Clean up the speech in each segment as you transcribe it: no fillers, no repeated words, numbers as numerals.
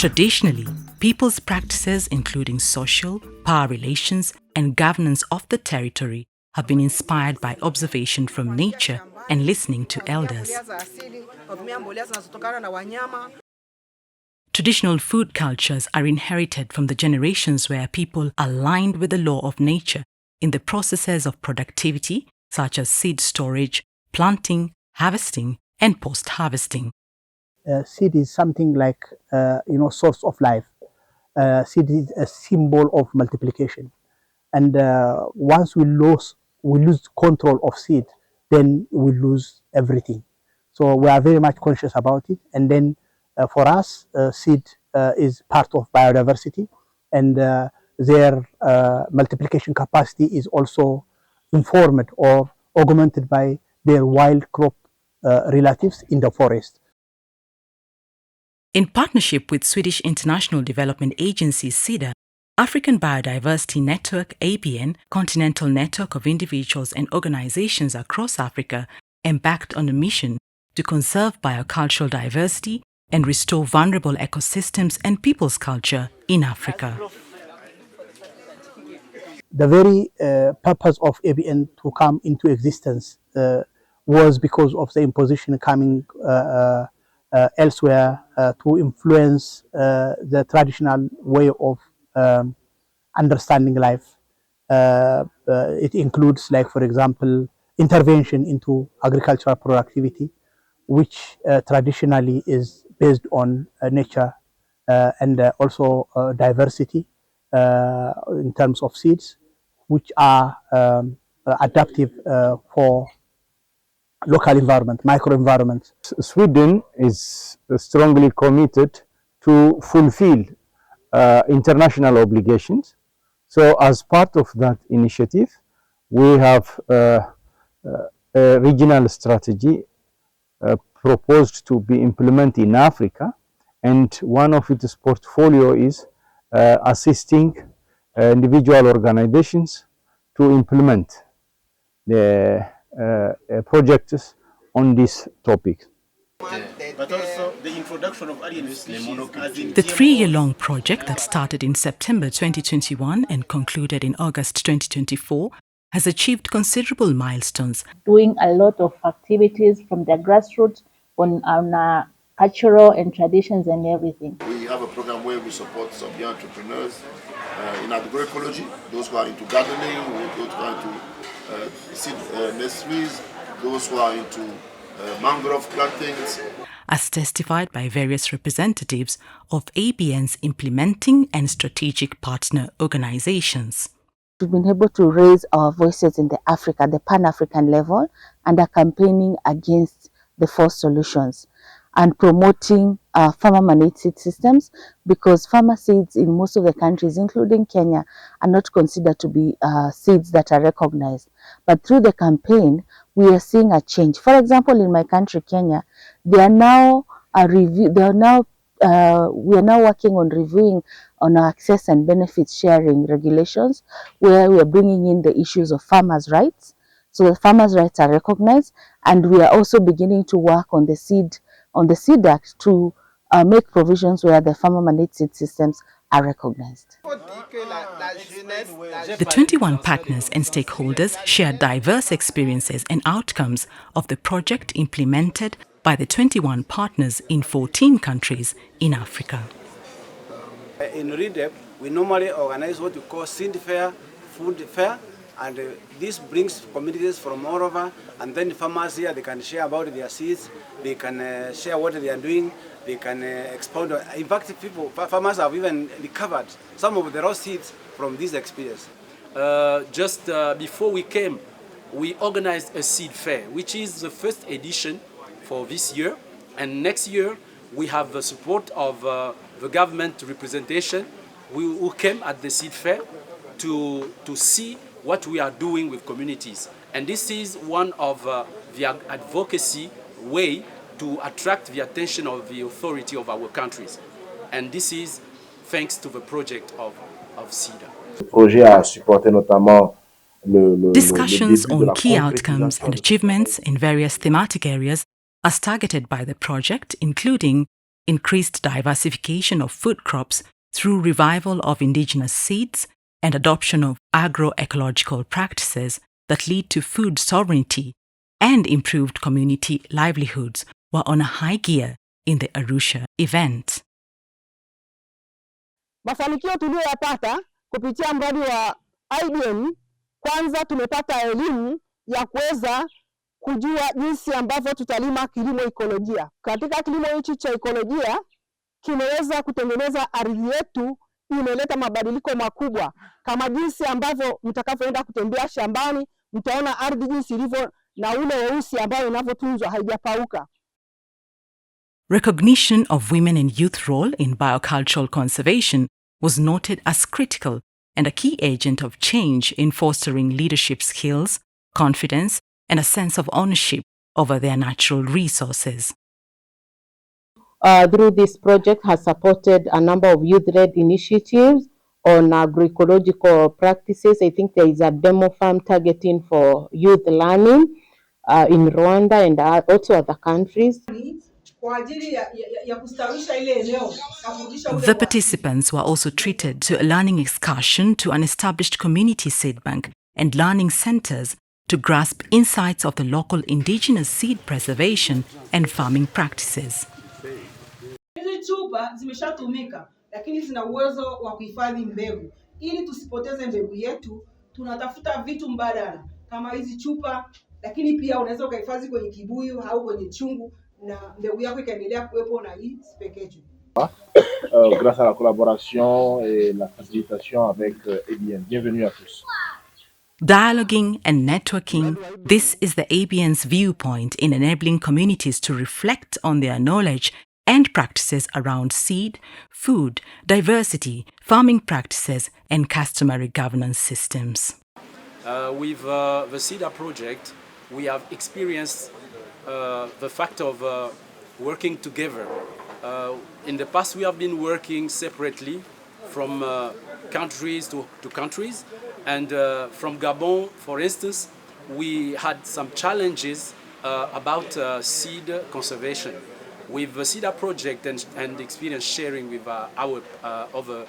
Traditionally, people's practices, including social, power relations, and governance of the territory, have been inspired by observation from nature and listening to elders. Traditional food cultures are inherited from the generations where people aligned with the law of nature in the processes of productivity, such as seed storage, planting, harvesting, and post-harvesting. Seed is something like, source of life. Seed is a symbol of multiplication. And once we lose control of seed, then we lose everything. So we are very much conscious about it. And then for us, seed is part of biodiversity, and their multiplication capacity is also informed or augmented by their wild crop relatives in the forest. In partnership with Swedish International Development Agency SIDA, African Biodiversity Network ABN, continental network of individuals and organizations across Africa, embarked on a mission to conserve biocultural diversity and restore vulnerable ecosystems and people's culture in Africa. The very purpose of ABN to come into existence was because of the imposition coming elsewhere to influence the traditional way of understanding life. It includes, like, for example, intervention into agricultural productivity, which traditionally is based on nature and also diversity in terms of seeds, which are adaptive for local environment, microenvironments. Sweden is strongly committed to fulfill international obligations. So as part of that initiative, we have a regional strategy proposed to be implemented in Africa, and one of its portfolio is assisting individual organizations to implement the projects on this topic. But also the introduction of alien species. The three-year-long project that started in September 2021 and concluded in August 2024 has achieved considerable milestones. Doing a lot of activities from the grassroots on cultural and traditions and everything. We have a program where we support some young entrepreneurs in agroecology, those who are into gardening, those who are into seed nurseries, those who are into mangrove plantings. As testified by various representatives of ABN's implementing and strategic partner organizations. We've been able to raise our voices in the Pan-African level, and are campaigning against the forced solutions and promoting farmer-managed seed systems, because farmer seeds in most of the countries, including Kenya, are not considered to be seeds that are recognized. But through the campaign, we are seeing a change. For example, in my country, Kenya, we are now working on reviewing on our access and benefits sharing regulations, where we are bringing in the issues of farmers' rights. So the farmers' rights are recognized, and we are also beginning to work on the Seed Act to make provisions where the farmer-managed seed systems are recognized. The 21 partners and stakeholders shared diverse experiences and outcomes of the project implemented by the 21 partners in 14 countries in Africa. In REDEP, we normally organize what we call seed fair, food fair, and this brings communities from all over, and then farmers here, they can share about their seeds, they can share what they are doing, they can expound. In fact, farmers have even recovered some of the raw seeds from this experience. Just before we came, we organized a seed fair, which is the first edition for this year, and next year we have the support of the government representation who came at the seed fair to see what we are doing with communities. And this is one of the advocacy way to attract the attention of the authority of our countries. And this is thanks to the project of SIDA. Discussions on key outcomes and achievements in various thematic areas are targeted by the project, including increased diversification of food crops through revival of indigenous seeds, and adoption of agroecological practices that lead to food sovereignty and improved community livelihoods were on a high gear in the Arusha event. Mafanikio tuliyoyapata kupitia mradi wa ABN, kwanza tumepata elimu ya kuweza kujua jinsi ambavyo tutalima kilimo ekolojia. Katika kilimo hichi cha ekolojia kimeweza kutengeneza ardhi yetu, imeleta mabadiliko makubwa, kama jinsi ambavyo mtakavyoenda kutembea shambani mtaona ardhi jinsi ilivyo na ule weusi ambao inavyotunzwa haijapauka. Recognition of women and youth role in biocultural conservation was noted as critical and a key agent of change in fostering leadership skills, confidence, and a sense of ownership over their natural resources. Through this project has supported a number of youth-led initiatives on agroecological practices. I think there is a demo farm targeting for youth learning in Rwanda and also other countries. The participants were also treated to a learning excursion to an established community seed bank and learning centers to grasp insights of the local indigenous seed preservation and farming practices. Hizi chupa zimeshatumika, lakini zina uwezo wa kuhifadhi mbegu. Ili tusipoteze mbegu yetu, tunatafuta vitu mbadala kama hizi chupa, lakini pia unaweza kuhifadhi kwenye kibuyu au kwenye chungu na mbegu yako ikaendelea kuwepo na hii spekeju. Grâce à la collaboration et la facilitation avec ABN. Bienvenue à tous. Dialoguing and networking, this is the ABN's viewpoint in enabling communities to reflect on their knowledge and practices around seed, food, diversity, farming practices, and customary governance systems. With the CEDA project, we have experienced the fact of working together. In the past, we have been working separately from countries to countries, and from Gabon, for instance, we had some challenges about seed conservation. With the CEDA project and experience sharing with our other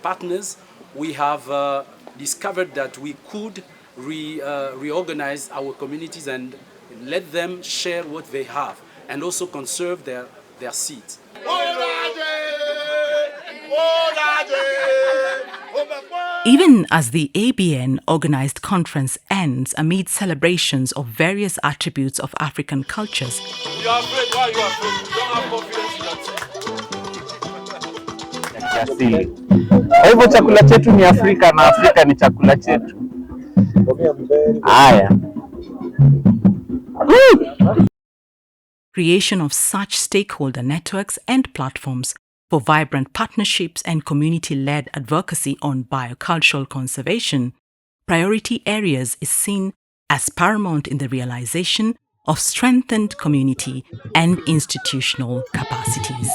partners, we have discovered that we could reorganize our communities and let them share what they have and also conserve their seeds. Even as the ABN organized conference ends amid celebrations of various attributes of African cultures, You are afraid? Why are you afraid? You don't have confidence in your team. Kiasili. Kwa hivyo chakula chetu ni Afrika na Afrika ni chakula chetu. Haya. creation of such stakeholder networks and platforms for vibrant partnerships and community-led advocacy on biocultural conservation, priority areas is seen as paramount in the realization of strengthened community and institutional capacities.